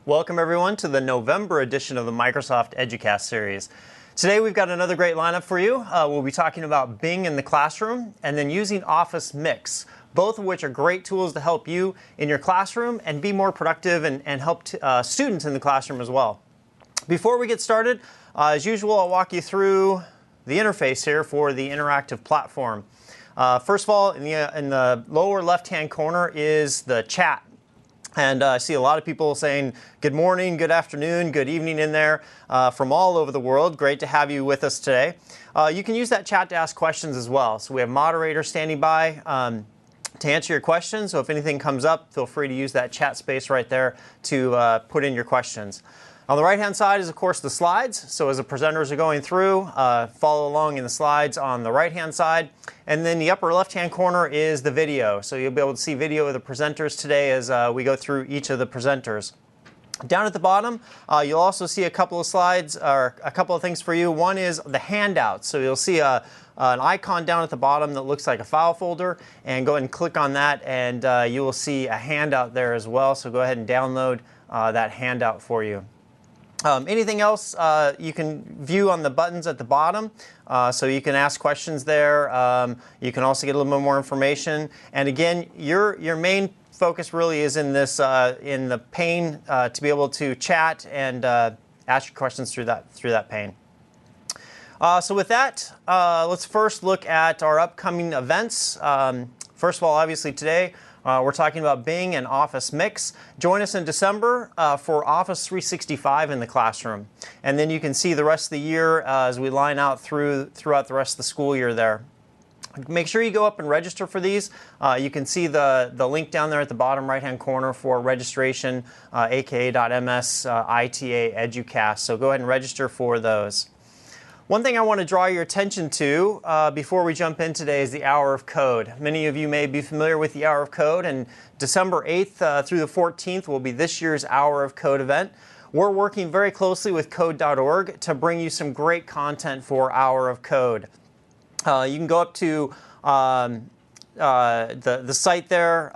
Welcome everyone to the November edition of the Microsoft EduCast series. Today we've got another great lineup for you. We'll be talking about Bing in the classroom and then using Office Mix, both of which are great tools to help you in your classroom and be more productive and help students in the classroom as well. Before we get started, as usual, I'll walk you through the interface here for the interactive platform. First of all, in the lower left-hand corner is the chat. And I see a lot of people saying good morning, good afternoon, good evening in there from all over the world. Great to have you with us today. You can use that chat to ask questions as well. So we have moderators standing by to answer your questions. So if anything comes up, feel free to use that chat space right there to put in your questions. On the right-hand side is, of course, the slides. So as the presenters are going through, follow along in the slides on the right-hand side. And then the upper left-hand corner is the video. So you'll be able to see video of the presenters today as we go through each of the presenters. Down at the bottom, you'll also see a couple of slides, or a couple of things for you. One is the handouts. So you'll see an icon down at the bottom that looks like a file folder. And go ahead and click on that, and you will see a handout there as well. So go ahead and download that handout for you. Anything else you can view on the buttons at the bottom, so you can ask questions there. You can also get a little bit more information. And again, your main focus really is in this in the pane to be able to chat and ask your questions through that pane. So with that, let's first look at our upcoming events. First of all, obviously today, we're talking about Bing and Office Mix. Join us in December for Office 365 in the classroom. And then you can see the rest of the year as we line out throughout the rest of the school year there. Make sure you go up and register for these. You can see the link down there at the bottom right-hand corner for registration, aka.ms ITA EduCast. So go ahead and register for those. One thing I want to draw your attention to before we jump in today is the Hour of Code. Many of you may be familiar with the Hour of Code, and December 8th through the 14th will be this year's Hour of Code event. We're working very closely with code.org to bring you some great content for Hour of Code. You can go up to the site there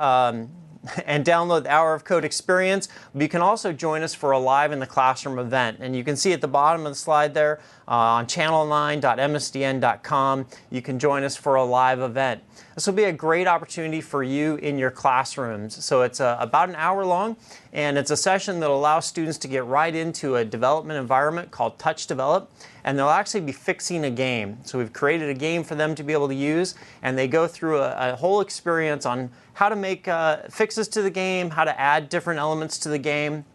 and download the Hour of Code experience. But you can also join us for a live in the classroom event. And you can see at the bottom of the slide there on channel9.msdn.com, you can join us for a live event. This will be a great opportunity for you in your classrooms. So it's about an hour long, and it's a session that allows students to get right into a development environment called Touch Develop, and they'll actually be fixing a game. So we've created a game for them to be able to use, and they go through a whole experience on how to make fixes to the game, how to add different elements to the game,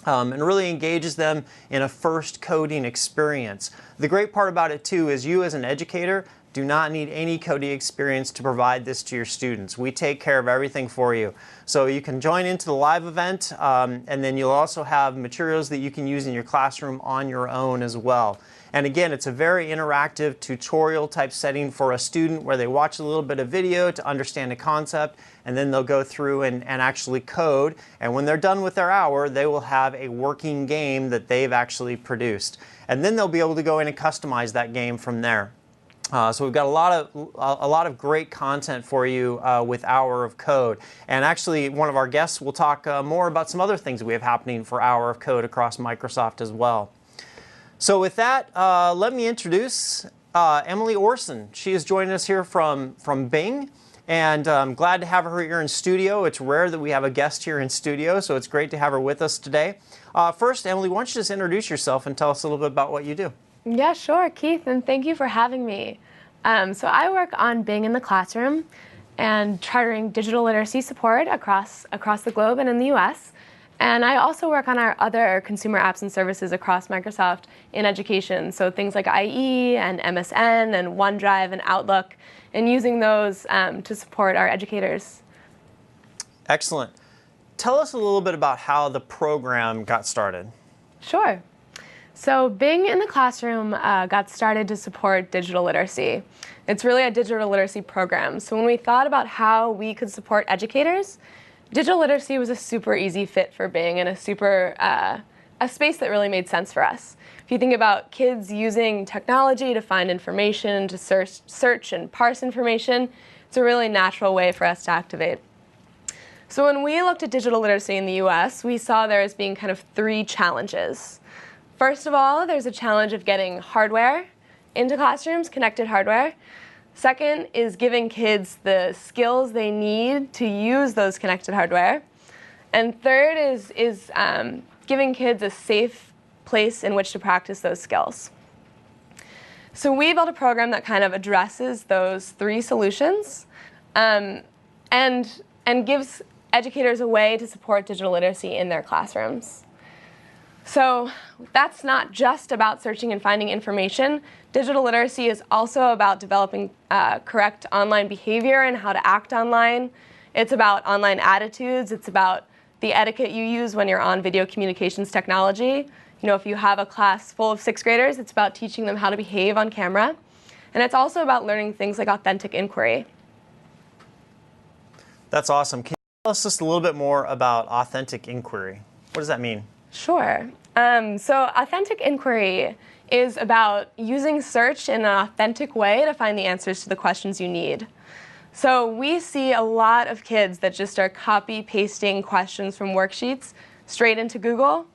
and really engages them in a first coding experience. The great part about it too is you as an educator do not need any coding experience to provide this to your students. We take care of everything for you. So you can join into the live event, and then you'll also have materials that you can use in your classroom on your own as well. And again, it's a very interactive tutorial type setting for a student where they watch a little bit of video to understand a concept, and then they'll go through and actually code. And when they're done with their hour, they will have a working game that they've actually produced. And then they'll be able to go in and customize that game from there. So we've got a lot of great content for you with Hour of Code. And actually, one of our guests will talk more about some other things we have happening for Hour of Code across Microsoft as well. So with that, let me introduce Emily Orson. She is joining us here from Bing, and I'm glad to have her here in studio. It's rare that we have a guest here in studio, so it's great to have her with us today. First, Emily, why don't you just introduce yourself and tell us a little bit about what you do? Yeah, sure, Keith, and thank you for having me. So I work on Bing in the classroom and chartering digital literacy support across the globe and in the US. And I also work on our other consumer apps and services across Microsoft in education, so things like IE and MSN and OneDrive and Outlook, and using those to support our educators. Excellent. Tell us a little bit about how the program got started. Sure. So Bing in the classroom got started to support digital literacy. It's really a digital literacy program. So when we thought about how we could support educators, digital literacy was a super easy fit for Bing and a space that really made sense for us. If you think about kids using technology to find information, to search and parse information, it's a really natural way for us to activate. So when we looked at digital literacy in the US, we saw there as being kind of three challenges. First of all, there's a challenge of getting hardware into classrooms, connected hardware. Second is giving kids the skills they need to use those connected hardware. And third is giving kids a safe place in which to practice those skills. So we built a program that kind of addresses those three solutions and gives educators a way to support digital literacy in their classrooms. So that's not just about searching and finding information. Digital literacy is also about developing correct online behavior and how to act online. It's about online attitudes. It's about the etiquette you use when you're on video communications technology. You know, if you have a class full of sixth graders, it's about teaching them how to behave on camera. And it's also about learning things like authentic inquiry. That's awesome. Can you tell us just a little bit more about authentic inquiry? What does that mean? Sure. So authentic inquiry is about using search in an authentic way to find the answers to the questions you need. So we see a lot of kids that just are copy-pasting questions from worksheets straight into Google.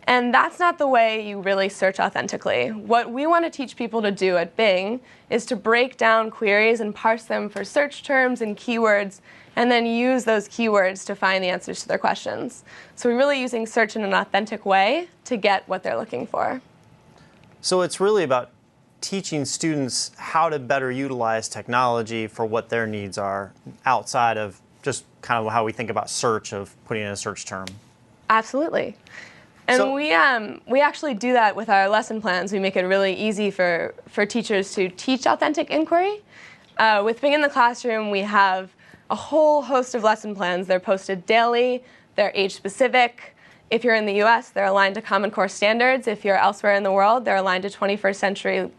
And that's not the way you really search authentically. What we want to teach people to do at Bing is to break down queries and parse them for search terms and keywords, and then use those keywords to find the answers to their questions. So we're really using search in an authentic way to get what they're looking for. So it's really about teaching students how to better utilize technology for what their needs are outside of just kind of how we think about search, of putting in a search term. Absolutely. And So- we actually do that with our lesson plans. We make it really easy for teachers to teach authentic inquiry. With Bing in the Classroom, we have a whole host of lesson plans. They're posted daily. They're age-specific. If you're in the US, they're aligned to Common Core standards. If you're elsewhere in the world, they're aligned to 21st century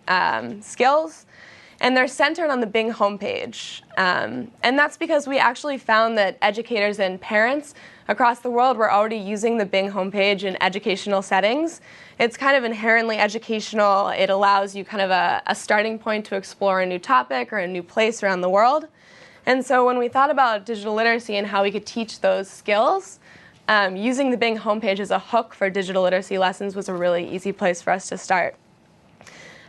skills. And they're centered on the Bing homepage. And that's because we actually found that educators and parents across the world were already using the Bing homepage in educational settings. It's kind of inherently educational. It allows you kind of a starting point to explore a new topic or a new place around the world. And so when we thought about digital literacy and how we could teach those skills, using the Bing homepage as a hook for digital literacy lessons was a really easy place for us to start.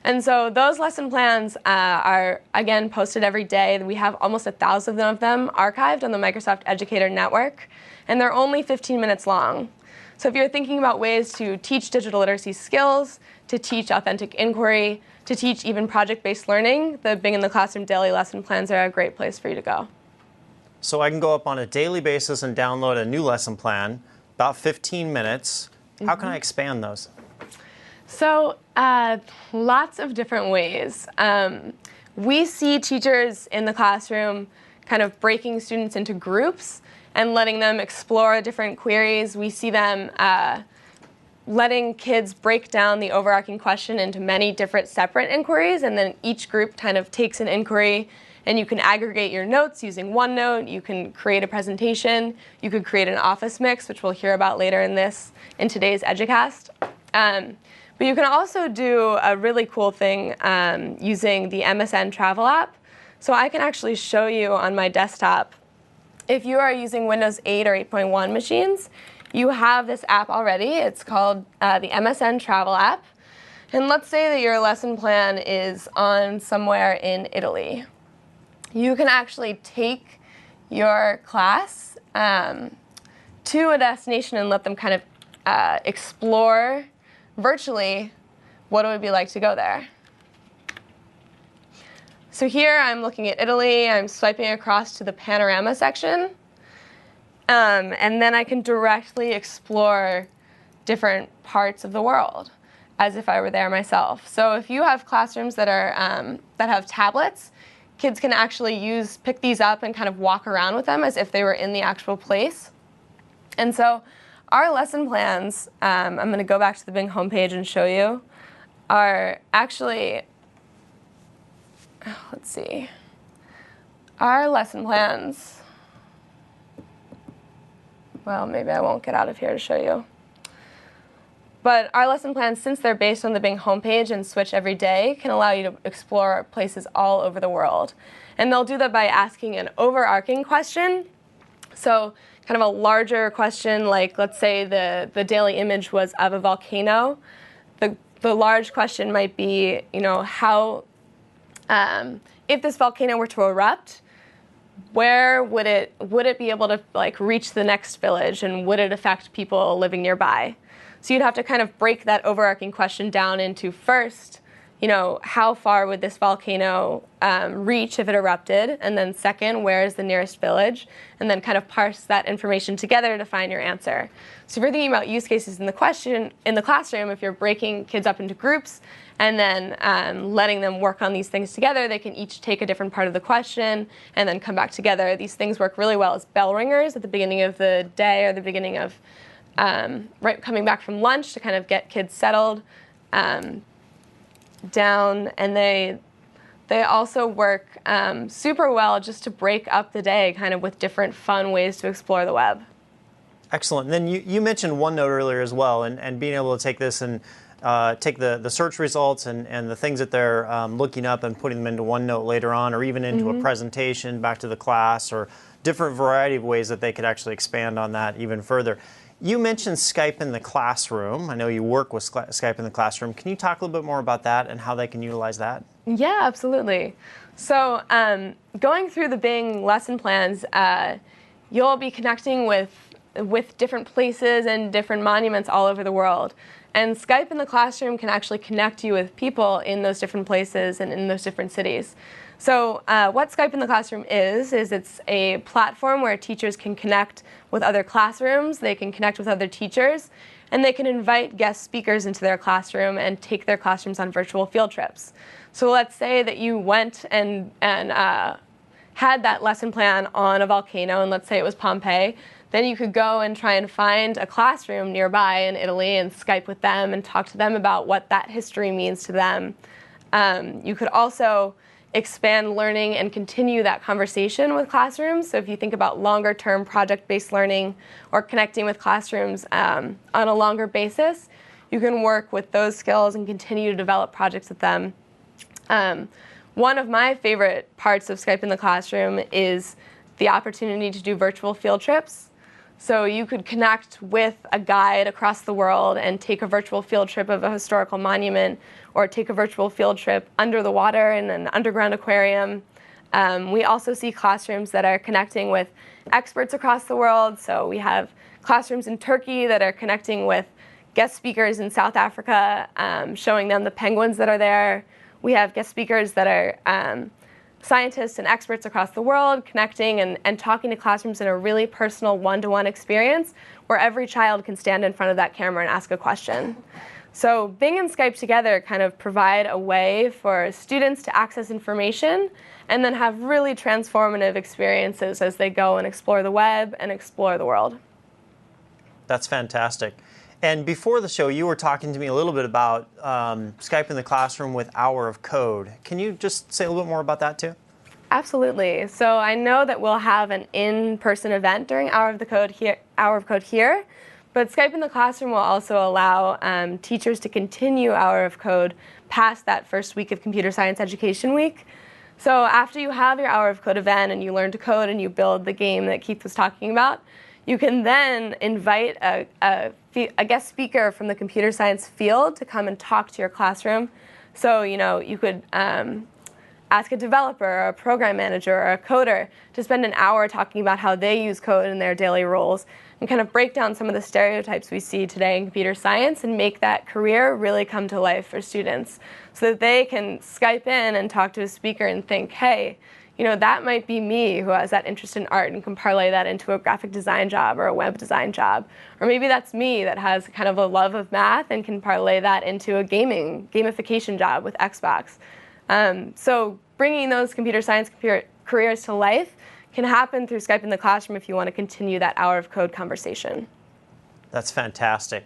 And so those lesson plans are, again, posted every day. We have almost 1,000 of them archived on the Microsoft Educator Network, and they're only 15 minutes long. So if you're thinking about ways to teach digital literacy skills, to teach authentic inquiry, to teach even project-based learning, the Bing in the Classroom daily lesson plans are a great place for you to go. So I can go up on a daily basis and download a new lesson plan, about 15 minutes. How can I expand those? So lots of different ways. We see teachers in the classroom kind of breaking students into groups and letting them explore different queries. We see them letting kids break down the overarching question into many different separate inquiries, and then each group kind of takes an inquiry, and you can aggregate your notes using OneNote. You can create a presentation. You could create an office mix, which we'll hear about later in today's EduCast. But you can also do a really cool thing using the MSN Travel app. So I can actually show you on my desktop. If you are using Windows 8 or 8.1 machines, you have this app already. It's called the MSN Travel app. And let's say that your lesson plan is on somewhere in Italy. You can actually take your class to a destination and let them kind of explore virtually what it would be like to go there. So here I'm looking at Italy. I'm swiping across to the panorama section. And then I can directly explore different parts of the world as if I were there myself. So if you have classrooms that have tablets, kids can actually pick these up and kind of walk around with them as if they were in the actual place. And so our lesson plans, I'm going to go back to the Bing homepage and show you, are actually, let's see, our lesson plans, well, maybe I won't get out of here to show you. But our lesson plans, since they're based on the Bing homepage and switch every day, can allow you to explore places all over the world. And they'll do that by asking an overarching question. So kind of a larger question, like let's say the daily image was of a volcano. The large question might be, how, if this volcano were to erupt, where would it be able to reach the next village, and would it affect people living nearby? So you'd have to kind of break that overarching question down into, first, how far would this volcano reach if it erupted? And then second, where is the nearest village? And then kind of parse that information together to find your answer. So if you're thinking about use cases in the classroom, if you're breaking kids up into groups and then letting them work on these things together, they can each take a different part of the question and then come back together. These things work really well as bell ringers at the beginning of the day or the beginning of coming back from lunch to kind of get kids settled down, and they also work super well just to break up the day kind of with different fun ways to explore the web. Excellent. And then you mentioned OneNote earlier as well, and being able to take this and take the search results and the things that they're looking up and putting them into OneNote later on, or even into a presentation back to the class, or different variety of ways that they could actually expand on that even further. You mentioned Skype in the classroom. I know you work with Skype in the classroom. Can you talk a little bit more about that and how they can utilize that? Yeah, absolutely. So going through the Bing lesson plans, you'll be connecting with different places and different monuments all over the world. And Skype in the classroom can actually connect you with people in those different places and in those different cities. So what Skype in the classroom is it's a platform where teachers can connect with other classrooms, they can connect with other teachers, and they can invite guest speakers into their classroom and take their classrooms on virtual field trips. So let's say that you went and had that lesson plan on a volcano, and let's say it was Pompeii. Then you could go and try and find a classroom nearby in Italy and Skype with them and talk to them about what that history means to them. You could also expand learning and continue that conversation with classrooms. So if you think about longer-term project-based learning or connecting with classrooms on a longer basis, you can work with those skills and continue to develop projects with them. One of my favorite parts of Skype in the classroom is the opportunity to do virtual field trips. So you could connect with a guide across the world and take a virtual field trip of a historical monument, or take a virtual field trip under the water in an underground aquarium. We also see classrooms that are connecting with experts across the world. So we have classrooms in Turkey that are connecting with guest speakers in South Africa, showing them the penguins that are there. We have guest speakers that are scientists and experts across the world connecting and talking to classrooms in a really personal one-to-one experience where every child can stand in front of that camera and ask a question. So Bing and Skype together kind of provide a way for students to access information and then have really transformative experiences as they go and explore the web and explore the world. That's fantastic. And before the show, you were talking to me a little bit about Skype in the classroom with Hour of Code. Can you just say a little bit more about that too? Absolutely. So I know that we'll have an in-person event during Hour of Code here, but Skype in the classroom will also allow teachers to continue Hour of Code past that first week of Computer Science Education Week. So after you have your Hour of Code event and you learn to code and you build the game that Keith was talking about, you can then invite a guest speaker from the computer science field to come and talk to your classroom. So, you could ask a developer or a program manager or a coder to spend an hour talking about how they use code in their daily roles and kind of break down some of the stereotypes we see today in computer science and make that career really come to life for students so that they can Skype in and talk to a speaker and think, hey, that might be me who has that interest in art and can parlay that into a graphic design job or a web design job. Or maybe that's me that has kind of a love of math and can parlay that into a gamification job with Xbox. So bringing those computer science careers to life can happen through Skype in the classroom if you want to continue that Hour of Code conversation. That's fantastic.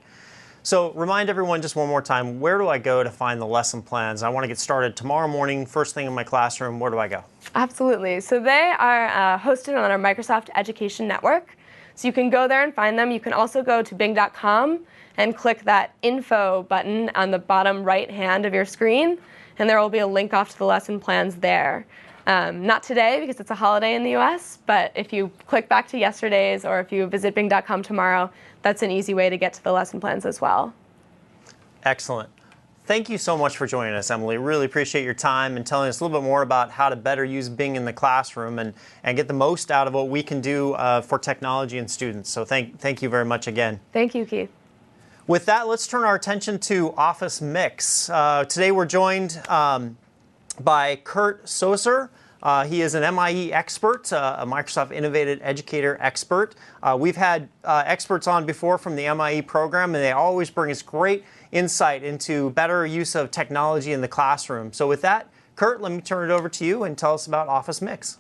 So remind everyone just one more time, where do I go to find the lesson plans? I want to get started tomorrow morning, first thing in my classroom. Where do I go? Absolutely. So they are hosted on our Microsoft Education Network. So you can go there and find them. You can also go to bing.com and click that info button on the bottom right hand of your screen, and there will be a link off to the lesson plans there. Not today because it's a holiday in the US, but if you click back to yesterday's or if you visit Bing.com tomorrow, that's an easy way to get to the lesson plans as well. Excellent. Thank you so much for joining us, Emily. Really appreciate your time and telling us a little bit more about how to better use Bing in the classroom and get the most out of what we can do for technology and students. So thank you very much again. Thank you, Keith. With that, let's turn our attention to Office Mix. Today we're joined by Kurt Soser. He is an MIE expert, a Microsoft Innovative Educator expert. We've had experts on before from the MIE program, and they always bring us great insight into better use of technology in the classroom. So with that, Kurt, let me turn it over to you and tell us about Office Mix.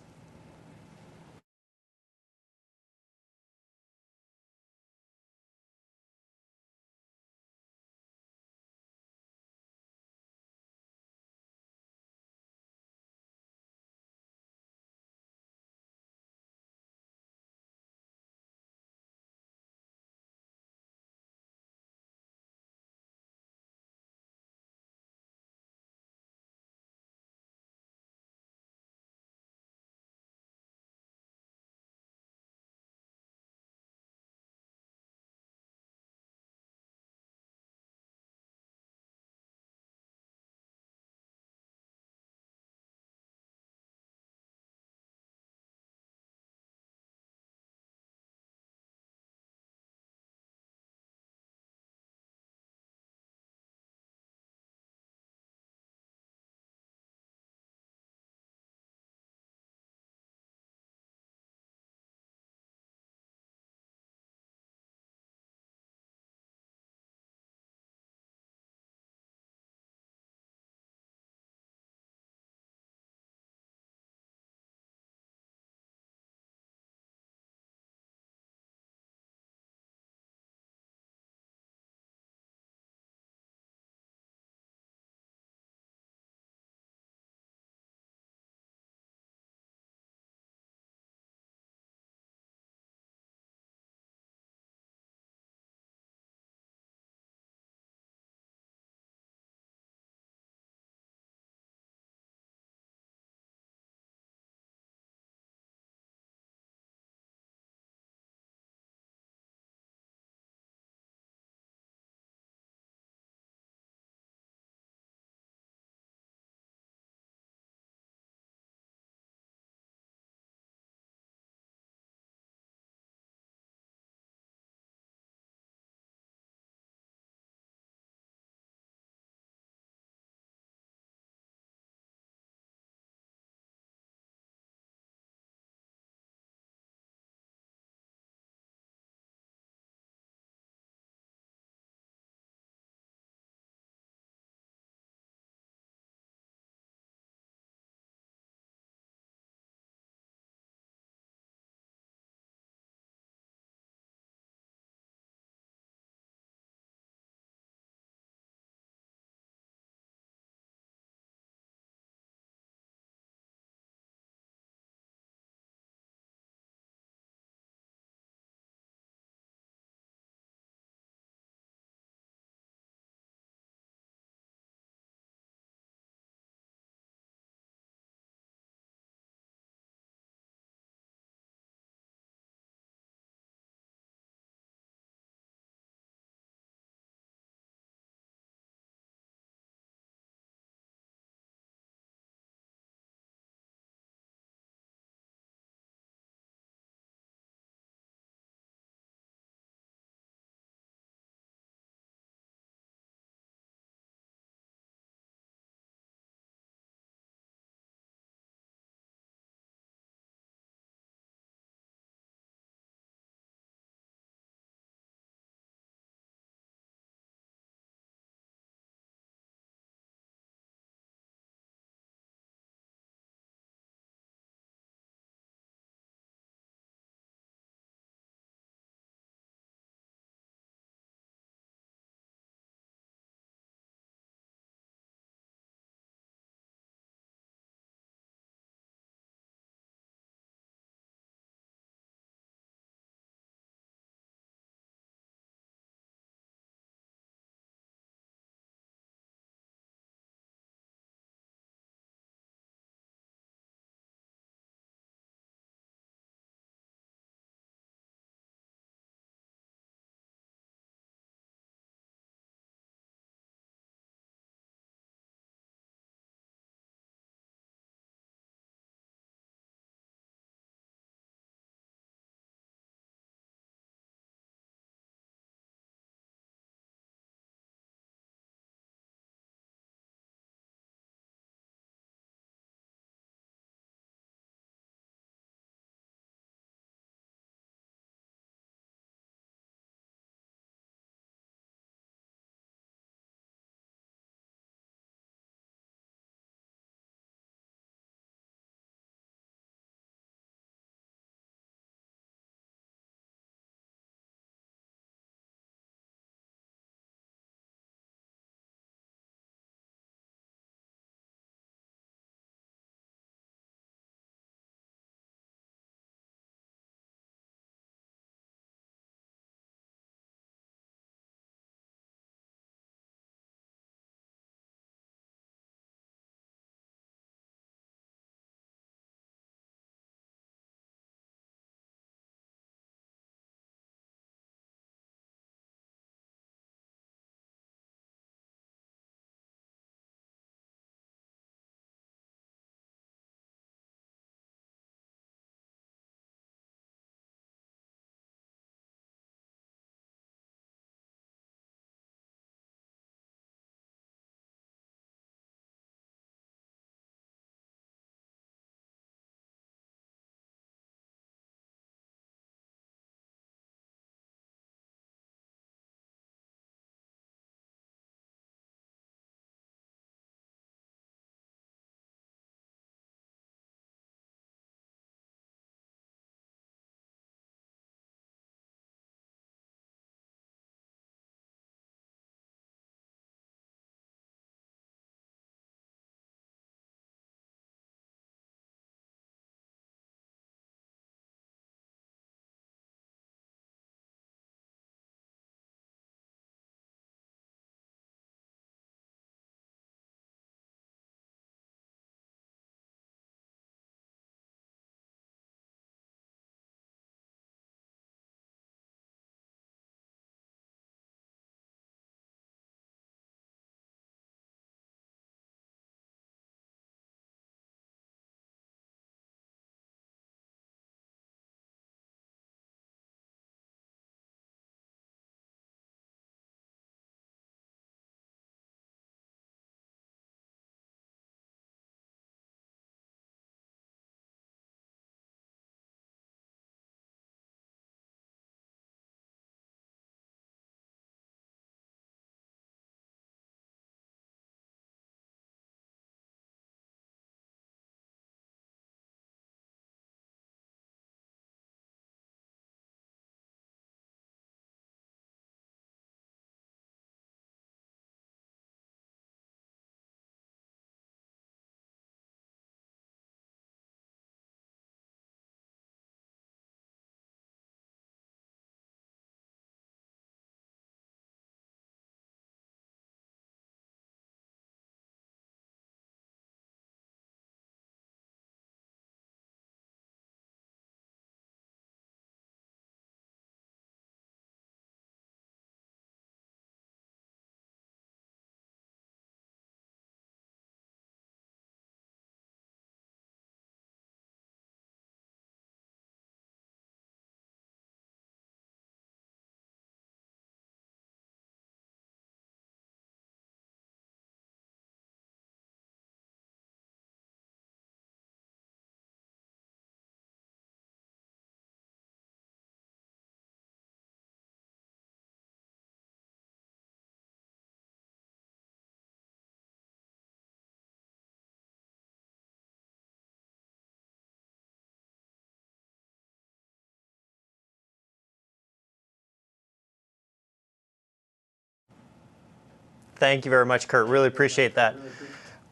Thank you very much, Kurt. Really appreciate that.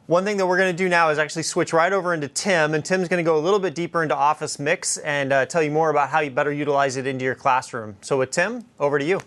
One thing that we're going to do now is actually switch right over into Tim, and Tim's going to go a little bit deeper into Office Mix and tell you more about how you better utilize it into your classroom. So with Tim, over to you.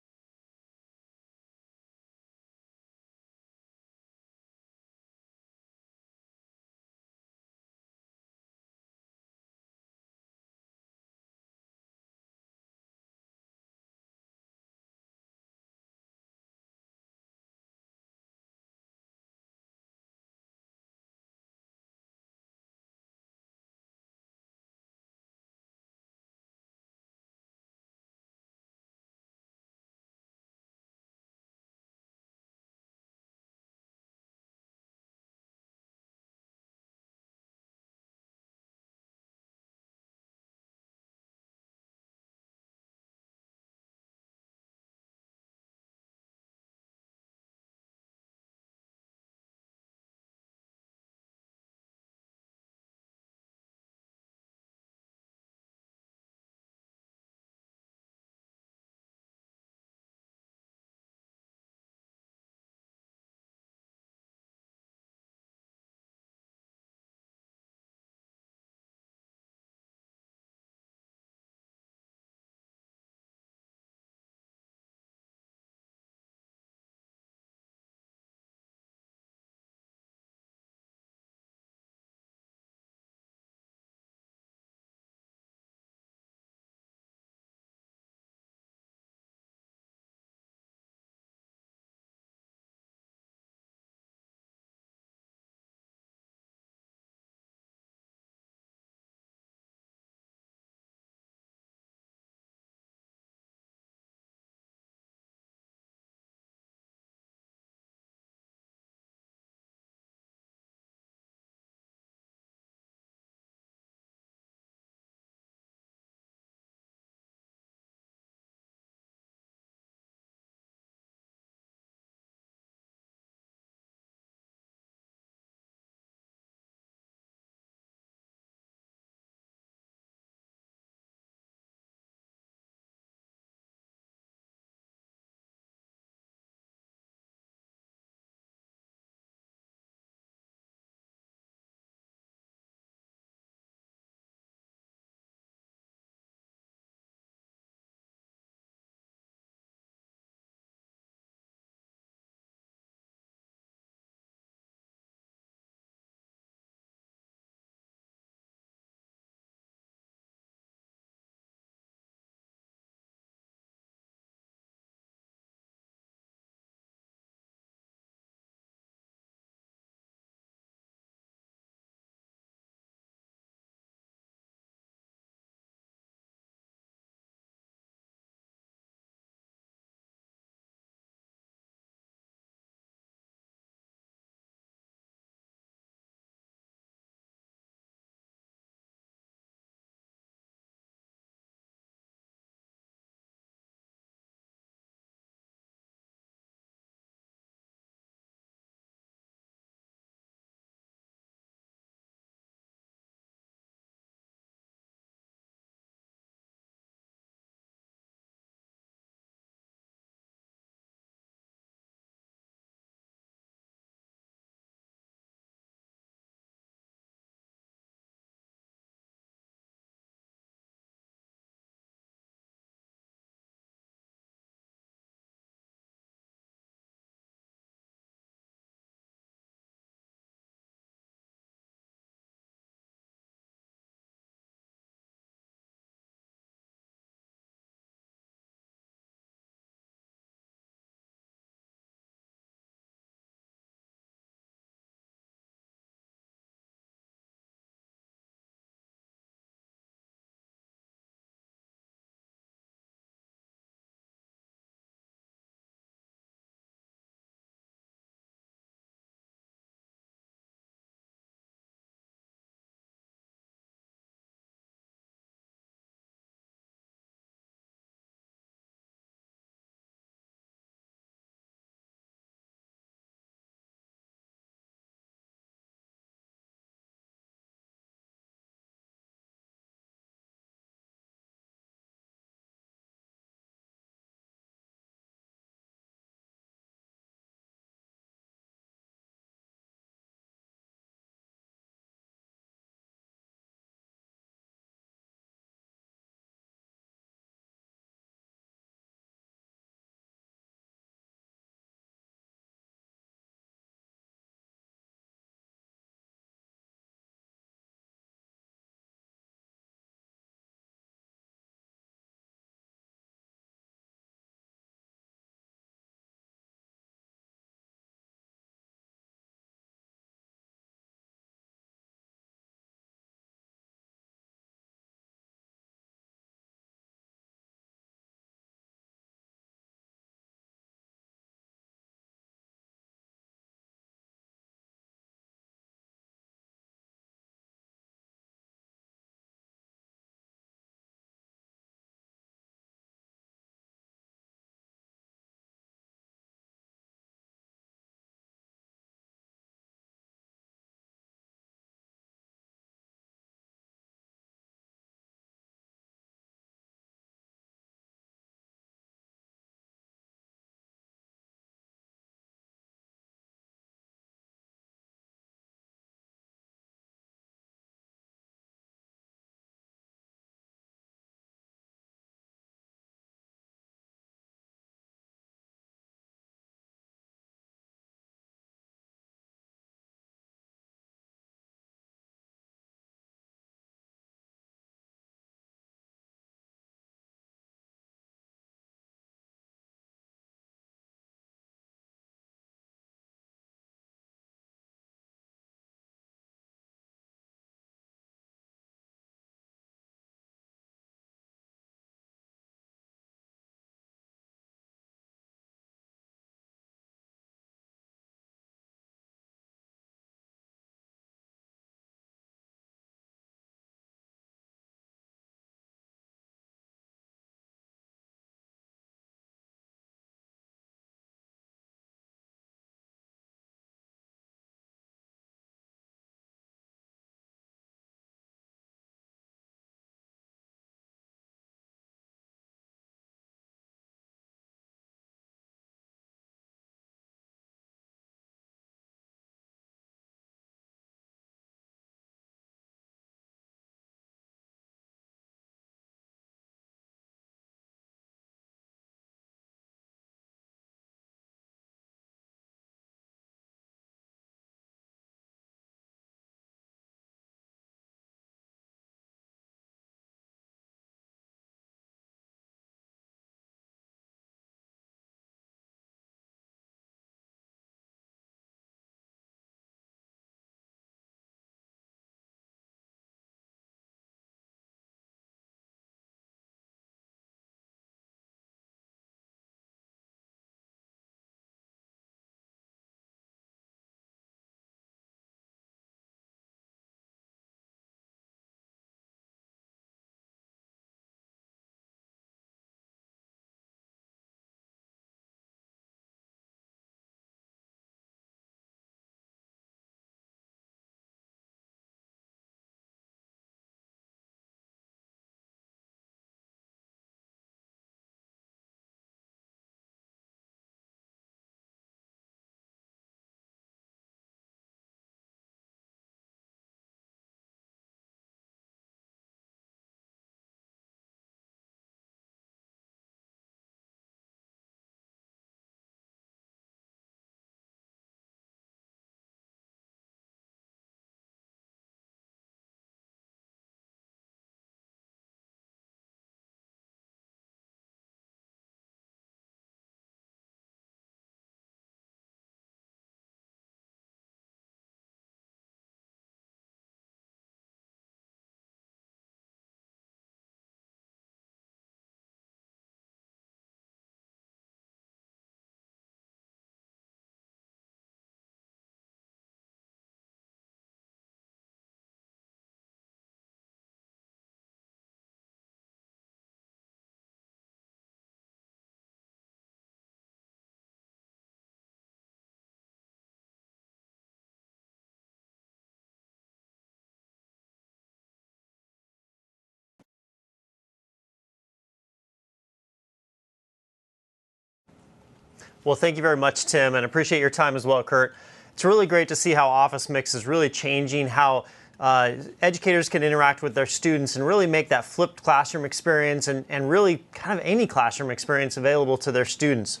Well, thank you very much, Tim, and appreciate your time as well, Kurt. It's really great to see how Office Mix is really changing how educators can interact with their students and really make that flipped classroom experience and really kind of any classroom experience available to their students.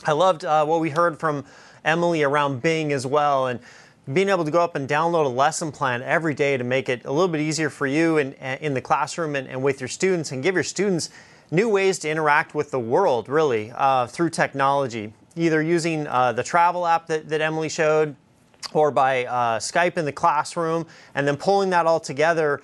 I loved what we heard from Emily around Bing as well, and being able to go up and download a lesson plan every day to make it a little bit easier for you in the classroom and with your students, and give your students new ways to interact with the world, really, through technology, either using the travel app that Emily showed, or by Skype in the classroom, and then pulling that all together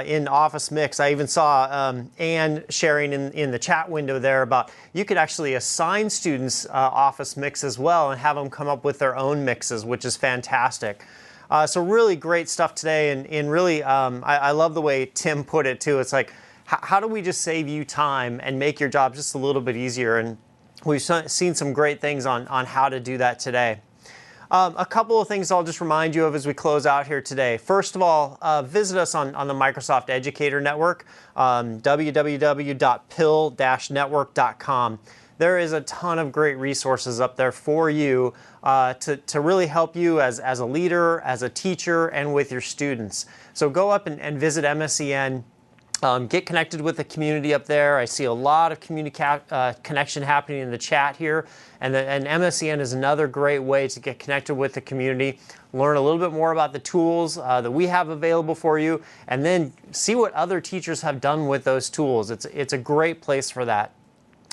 in Office Mix. I even saw Anne sharing in the chat window there about you could actually assign students Office Mix as well and have them come up with their own mixes, which is fantastic. So really great stuff today, and really I love the way Tim put it too. It's like, how do we just save you time and make your job just a little bit easier? And we've seen some great things on how to do that today. A couple of things I'll just remind you of as we close out here today. First of all, visit us on the Microsoft Educator Network, www.pill-network.com. There is a ton of great resources up there for you to really help you as a leader, as a teacher, and with your students. So go up and visit MSEN. Get connected with the community up there. I see a lot of connection happening in the chat here. And MSEN is another great way to get connected with the community, learn a little bit more about the tools that we have available for you, and then see what other teachers have done with those tools. It's a great place for that.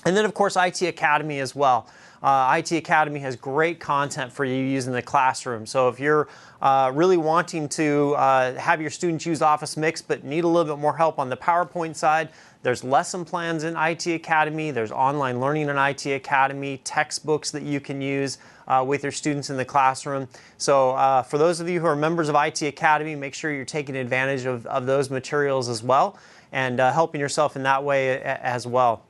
And then, of course, IT Academy as well. IT Academy has great content for you using the classroom. So if you're really wanting to have your students use Office Mix but need a little bit more help on the PowerPoint side, there's lesson plans in IT Academy, there's online learning in IT Academy, textbooks that you can use with your students in the classroom. So for those of you who are members of IT Academy, make sure you're taking advantage of those materials as well, and helping yourself in that way as well.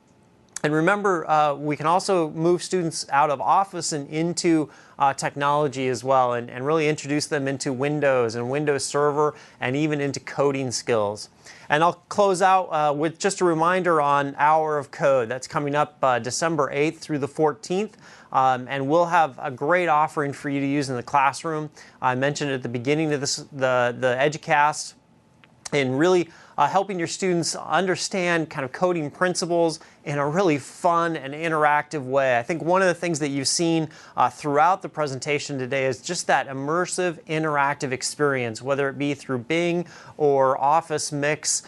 And remember, we can also move students out of Office and into technology as well, and really introduce them into Windows and Windows Server, and even into coding skills. And I'll close out with just a reminder on Hour of Code. That's coming up December 8th through the 14th. And we'll have a great offering for you to use in the classroom. I mentioned at the beginning of the EduCast, and really helping your students understand kind of coding principles in a really fun and interactive way. I think one of the things that you've seen throughout the presentation today is just that immersive, interactive experience, whether it be through Bing or Office Mix,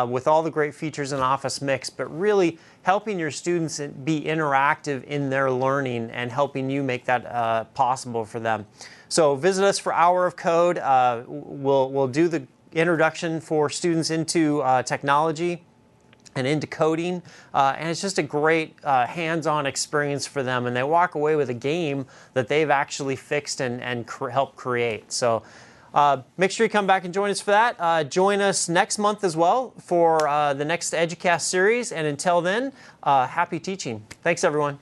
with all the great features in Office Mix, but really helping your students be interactive in their learning and helping you make that possible for them. So visit us for Hour of Code. We'll do the introduction for students into technology and into coding, and it's just a great hands-on experience for them, and they walk away with a game that they've actually fixed and helped create. So make sure you come back and join us for that. Join us next month as well for the next EduCast series, and until then, happy teaching. Thanks, everyone.